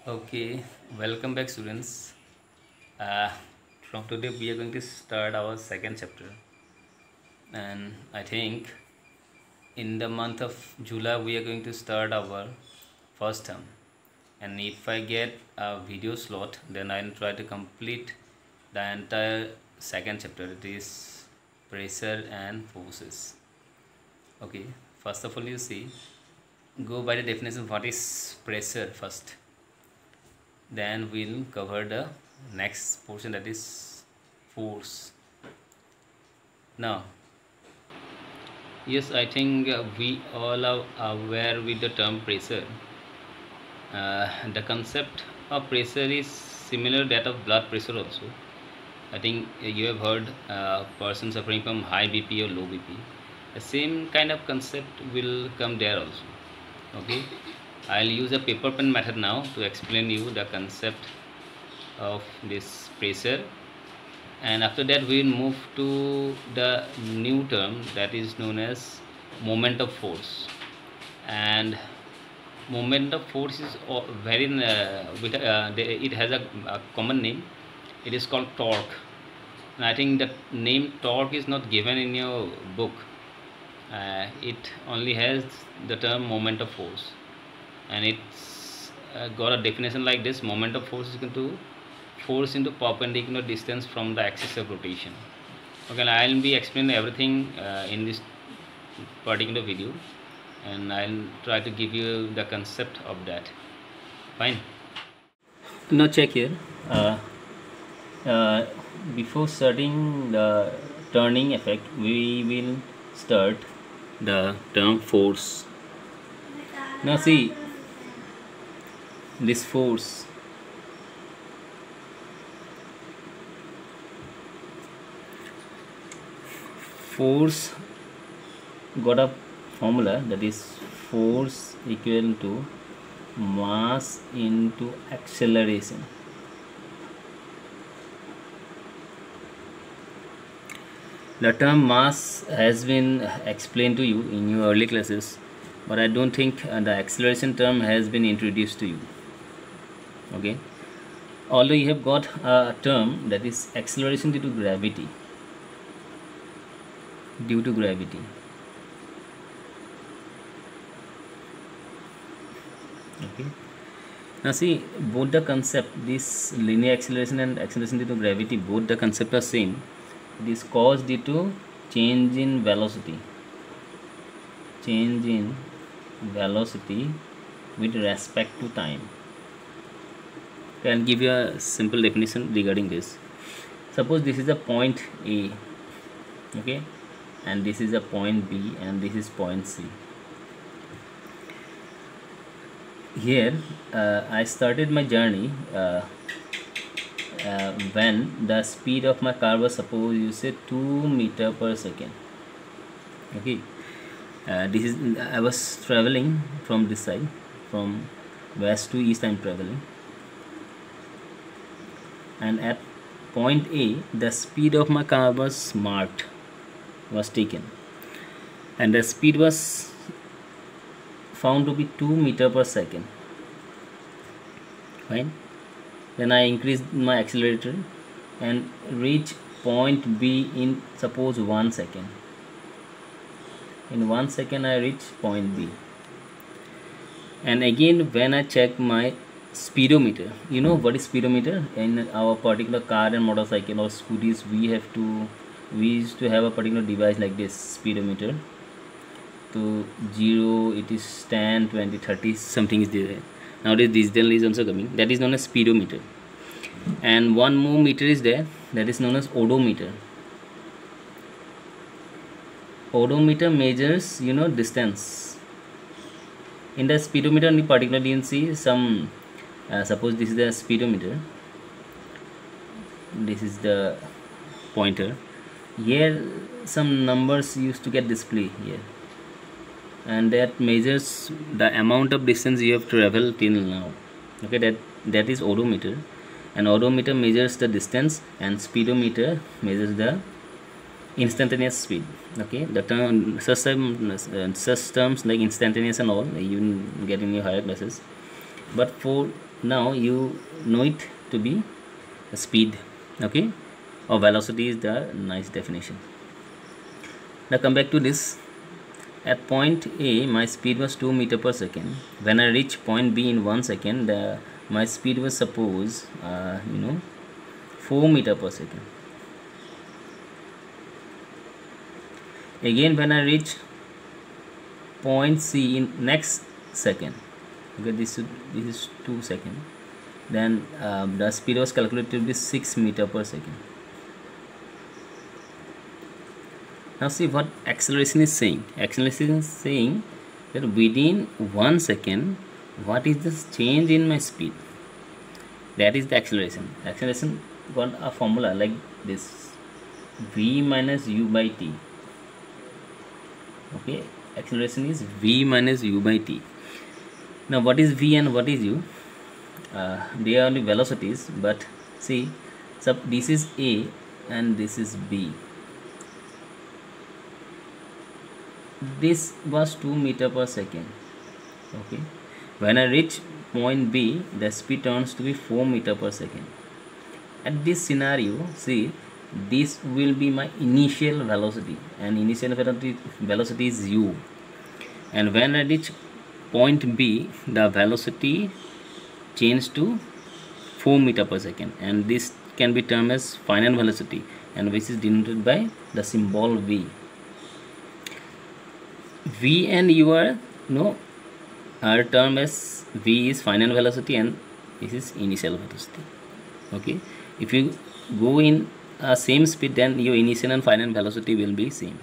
Okay, welcome back, students. Uh, from today, we are going to start our second chapter, and I think in the month of July, we are going to start our first term. And if I get a video slot, then I'll try to complete the entire second chapter. It is pressure and forces. Okay, first of all, you see, go by the definition. What is pressure first? Then we'll cover the next portion, that is force. Now, yes, I think we all are aware with the term pressure. The concept of pressure is similar that of blood pressure also. I think you have heard person suffering from high BP or low BP. The same kind of concept will come there also. Okay, I'll use a paper pen method now to explain you the concept of this pressure, and after that we will move to the new term that is known as moment of force. And moment of force is very it has a common name. It is called torque, and I think the name torque is not given in your book. It only has the term moment of force, and it's got a definition like this: moment of force is equal to force into perpendicular distance from the axis of rotation. Okay, I'll be explaining everything in this particular video, and I'll try to give you the concept of that. Fine. Now check here. Uh, uh, Before starting the turning effect, we will start the term force. Now see this force. Force got a formula, that is force equal to mass into acceleration. The term mass has been explained to you in your early classes, but I don't think the acceleration term has been introduced to you. Okay, although you have got a term, that is acceleration due to gravity. Okay, now see, both the concept, this linear acceleration and acceleration due to gravity, both the concept are same. It is caused due to change in velocity with respect to time. Okay, I'll give you a simple definition regarding this. Suppose this is a point A, okay, and this is a point B, and this is point C. Here I started my journey when the speed of my car was, suppose you say, 2 meter per second. Okay, this is, I was traveling from this side, from west to east I'm traveling, and at point A the speed of my car was taken, and the speed was found to be 2 meter per second. Fine. Then I increased my accelerator and reach point B in, suppose, 1 second. In 1 second I reach point B. And again, when I check my speedometer, you know what is speedometer? In our particular car and motorcycle or scooters, we used to have a particular device like this, speedometer. To 0 it is 10, 20, 30, something is there. Nowadays digital is also coming, that is known as speedometer. And one more meter is there, that is known as odometer. Odometer measures, distance. In the speedometer in particular, you can see some, suppose this is the speedometer, this is the pointer. Here some numbers used to get display here, and that measures the amount of distance you have traveled till now. Okay, that is odometer, and odometer measures the distance, and speedometer measures the instantaneous speed. Okay, the term, such terms like instantaneous and all, you will get in your higher classes. but for now you know it to be a speed, okay, or velocity is the nice definition. Now come back to this. At point A, my speed was 2 meter per second. When I reach point B in 1 second, my speed was suppose 4 meter per second. Again, when I reach point C in next second, okay, this is 2 seconds, then the speed was calculated to be 6 meter per second. Now see what acceleration is saying. Acceleration is saying that within 1 second, what is the change in my speed? That is the acceleration. Acceleration got a formula like this: v minus u by t. Okay, acceleration is v minus u by t. Now what is v and what is u? They are only velocities, but see, so this is A and this is B. This was 2 meter per second. Okay, when I reach point B, the speed turns to be 4 meter per second. At this scenario, see, this will be my initial velocity, and initial velocity is u. And when I reach point B, the velocity changed to 4 meter per second, and this can be termed as final velocity, and which is denoted by the symbol v. V and u are termed as v is final velocity and this is initial velocity. Okay, if you go in same speed, then your initial and final velocity will be same.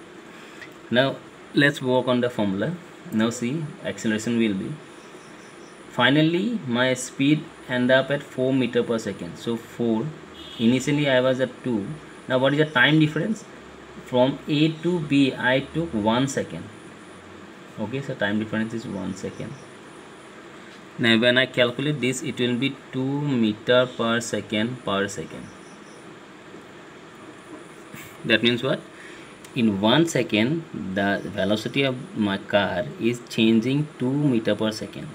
Now let's work on the formula. Now see, acceleration will be, finally my speed end up at 4 meter per second. So 4, initially I was at 2. Now what is the time difference? From A to B I took 1 second. Okay, so time difference is 1 second. Now when I calculate this, it will be 2 meter per second per second. That means what? In 1 second, the velocity of my car is changing 2 meter per second.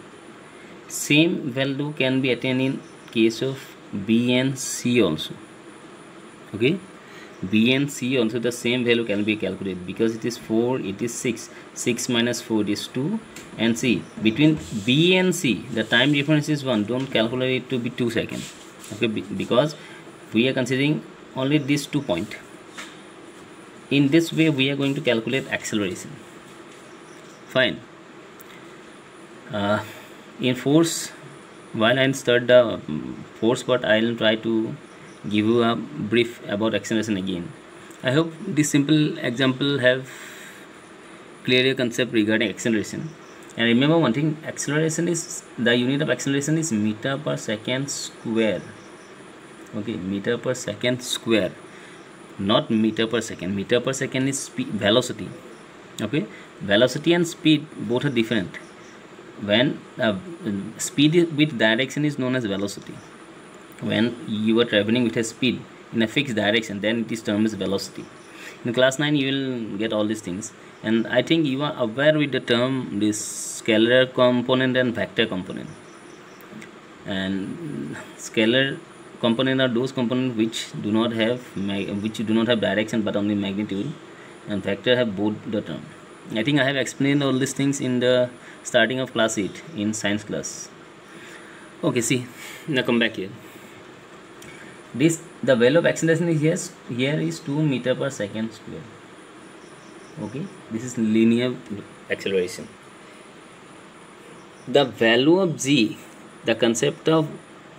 Same value can be attained in case of B and C also. Okay, B and C also the same value can be calculated, because it is 4, it is 6. 6 minus 4 is 2. And C, between B and C, the time difference is 1. Don't calculate it to be 2 seconds. Okay, because we are considering only these 2 points. In this way, we are going to calculate acceleration. Fine. In force, while I start the force part, I will try to give you a brief about acceleration again. I hope this simple example have clear your concept regarding acceleration. And remember one thing, acceleration is, the unit of acceleration is meter per second square. Okay, meter per second square, not meter per second. Meter per second is speed, velocity. Okay, velocity and speed both are different. When speed with direction is known as velocity. When you are traveling with a speed in a fixed direction, then it is termed as velocity. In class 9 you will get all these things, and I think you are aware with the term this scalar component and vector component. And scalar component are those components which do not have direction but only magnitude, and vector have both the term. I think I have explained all these things in the starting of class 8 in science class. Okay, see, now come back here. The value of acceleration is here is 2 meter per second square. Okay, this is linear acceleration. The value of g, the concept of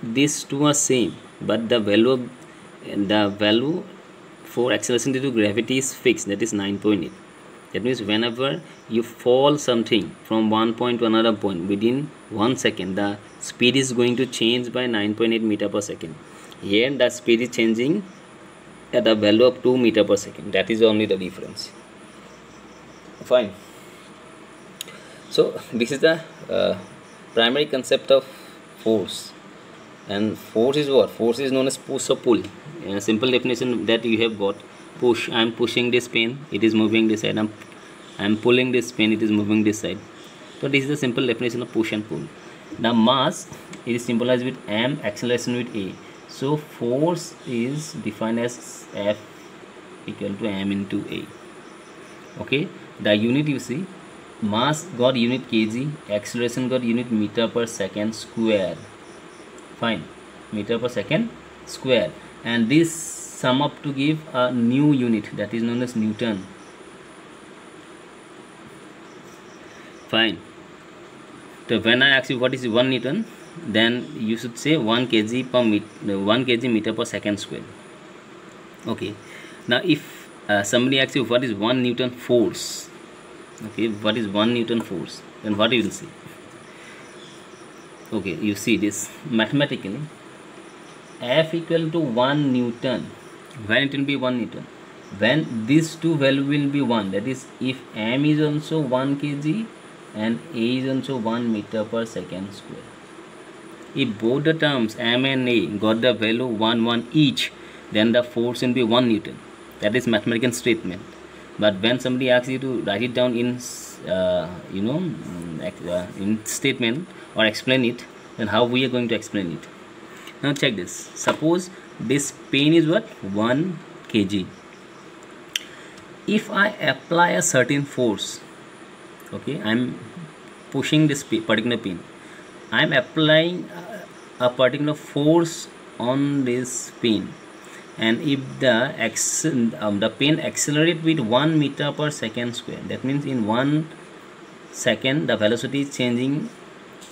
these two are same, but the value for acceleration due to gravity is fixed, that is 9.8. That means whenever you fall something from one point to another point within 1 second, the speed is going to change by 9.8 meter per second. Here the speed is changing at a value of 2 meter per second. That is only the difference. Fine. So this is the primary concept of force. And force is what? Force is known as push or pull. A simple definition that you have got: push, I am pushing this pen, it is moving this side. I am pulling this pen, it is moving this side. So this is the simple definition of push and pull. Now mass is symbolized with m, acceleration with a. So force is defined as F equal to m into a. Okay, the unit you see, mass got unit kg, acceleration got unit meter per second square. Fine, meter per second square, and this sum up to give a new unit that is known as Newton. Fine. So when I ask you what is 1 Newton, then you should say 1 kg per 1 kg meter per second square. Okay. Now if somebody asks you what is 1 Newton force, okay, what is 1 Newton force, then what you will say? Okay, you see this mathematically, F equal to 1 Newton. When it will be 1 Newton? When these two value will be 1, that is if m is also 1 kg and a is also 1 meter per second square. If both the terms m and a got the value 1 1 each, then the force will be 1 Newton. That is mathematical statement. But when somebody asks you to write it down in in statement or explain it, then how we are going to explain it? Now check this. Suppose this pen is what? 1 kg. If I apply a certain force, okay, I'm pushing this particular pin, I'm applying a particular force on this pin, and if the pin accelerate with 1 meter per second square, that means in 1 second the velocity is changing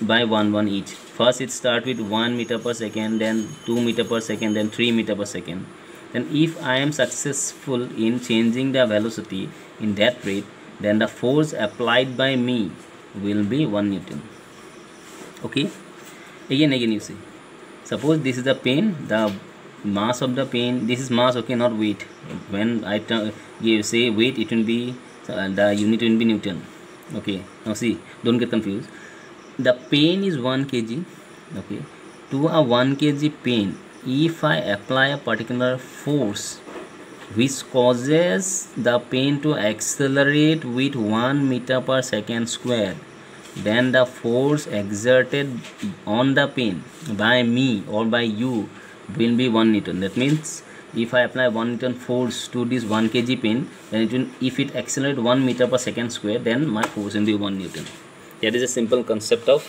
by 1 1 each. First it start with 1 meter per second, then 2 meter per second, then 3 meter per second. Then if I am successful in changing the velocity in that rate, then the force applied by me will be 1 Newton. Okay, again you see, suppose this is the pen, the mass of the pen, this is mass, okay, not weight. When I say weight, it will be the unit will be Newton. Okay, now see, don't get confused. The pen is 1 kg. Okay, to a 1 kg pen, if I apply a particular force which causes the pen to accelerate with 1 meter per second square, then the force exerted on the pen by me or by you will be 1 Newton. That means if I apply 1 Newton force to this 1 kg pen, then it will, if it accelerates 1 meter per second square, then my force will be 1 Newton. That is a simple concept of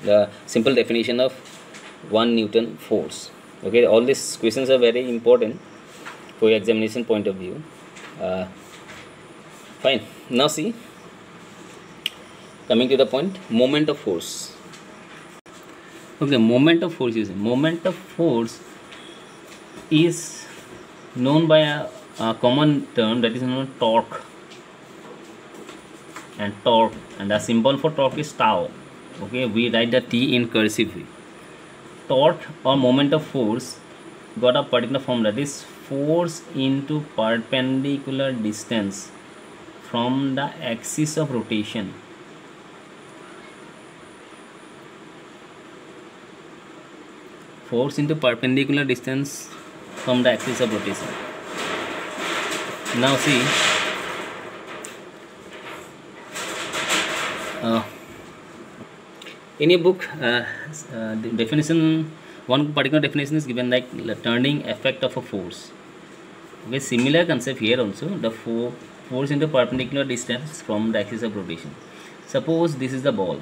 the simple definition of 1 Newton force. Okay, all these questions are very important for your examination point of view. Fine. Now see, coming to the point, moment of force. Okay, moment of force is moment of force is known by a common term that is known as torque. And torque, and the symbol for torque is tau. Okay, we write the T in cursive. Torque or moment of force got a particular formula, that is force into perpendicular distance from the axis of rotation. Force into perpendicular distance from the axis of rotation. Now see, in a book, the definition, one particular definition is given like the turning effect of a force. Okay, similar concept here also, the force into perpendicular distance from the axis of rotation. Suppose this is the ball.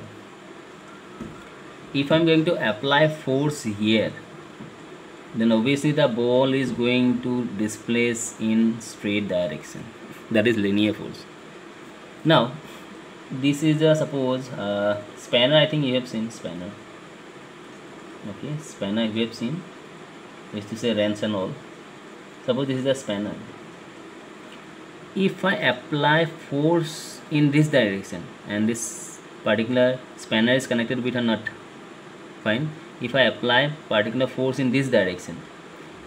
If I am going to apply force here, then obviously the ball is going to displace in straight direction. That is linear force. Now this is a suppose spanner. I think you have seen spanner. Okay, spanner you have seen, is to say wrench and all. Suppose this is a spanner. If I apply force in this direction and this particular spanner is connected with a nut, fine. If I apply particular force in this direction,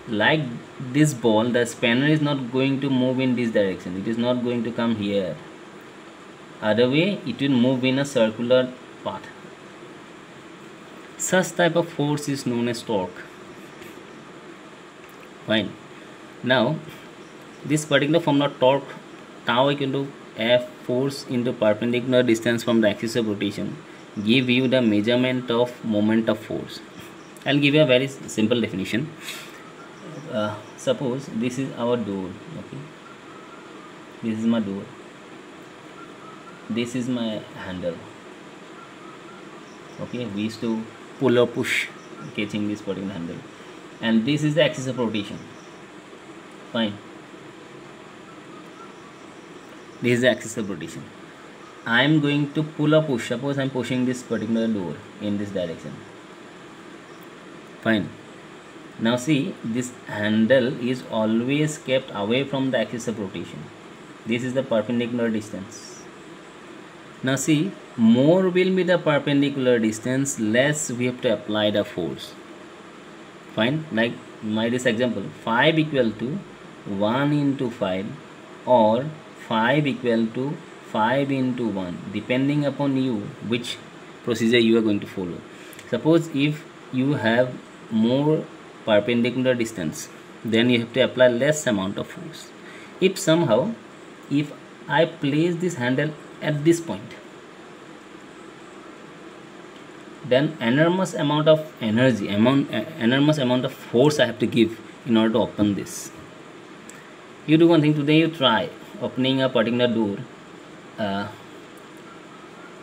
like this ball, the spanner is not going to move in this direction. It is not going to come here. Other way, it will move in a circular path. Such type of force is known as torque. Fine. Now this particular formula torque, tau equal to F force into perpendicular distance from the axis of rotation, give you the measurement of moment of force. I'll give you a very simple definition. Suppose this is our door, okay, this is my door, this is my handle, okay, we used to pull or push catching this particular handle, and this is the axis of rotation. Fine, this is the axis of rotation. I am going to pull or push. Suppose I am pushing this particular door in this direction. Fine. Now see, this handle is always kept away from the axis of rotation. This is the perpendicular distance. Now see, more will be the perpendicular distance, less we have to apply the force. Fine. Like my this example, 5 equal to 1 into 5 or 5 equal to 5 into 1, depending upon you which procedure you are going to follow. Suppose if you have more perpendicular distance, then you have to apply less amount of force. If somehow, if I place this handle at this point, then enormous amount of energy, enormous amount of force I have to give in order to open this. You do one thing today, you try opening a particular door,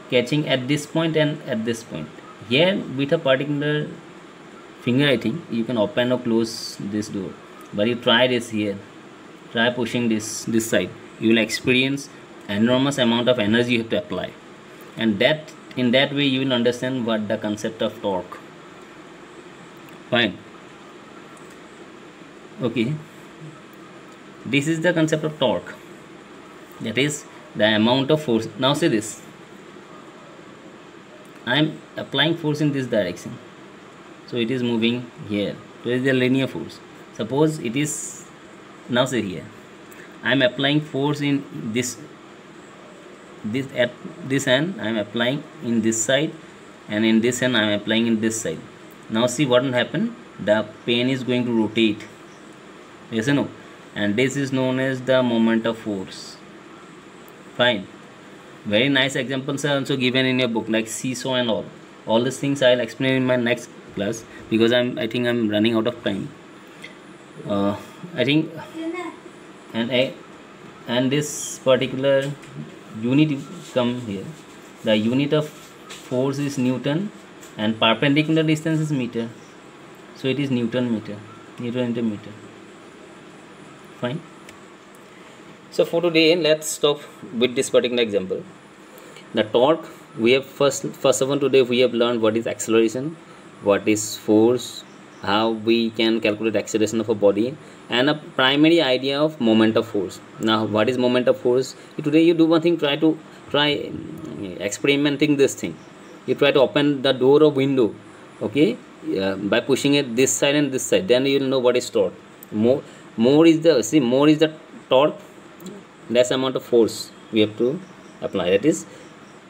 catching at this point and at this point. Here with a particular finger, I think you can open or close this door, but you try this here, try pushing this side, you will experience enormous amount of energy you have to apply, and that in that way you will understand what the concept of torque. Fine. Okay, this is the concept of torque, that is the amount of force. Now see this, I am applying force in this direction, so it is moving here, so it is a linear force. Suppose it is, now see here, I am applying force in this at this end, I am applying in this side, and in this end I am applying in this side. Now see what will happen, the pen is going to rotate, yes or no, and this is known as the moment of force. Fine. Very nice examples are also given in your book, like seesaw and all these things I'll explain in my next class, because I think I'm running out of time. I think and this particular unit come here, the unit of force is Newton and perpendicular distance is meter, so it is Newton meter, Newton into meter. Fine. So for today, let's stop with this particular example. The torque, we have first of all today we have learned what is acceleration, what is force, how we can calculate acceleration of a body, and a primary idea of moment of force. Now what is moment of force? Today you do one thing, try experimenting this thing. You try to open the door or window, okay, by pushing it this side and this side, then you will know what is torque. More is the torque, less amount of force we have to apply. That is,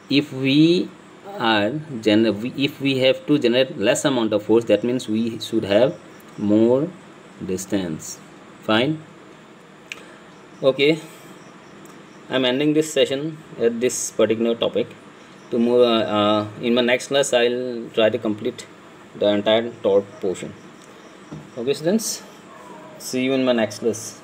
if we have to generate less amount of force, that means we should have more distance. Fine. Okay, I'm ending this session at this particular topic. Tomorrow in my next class I'll try to complete the entire torque portion. Okay students, see you in my next class.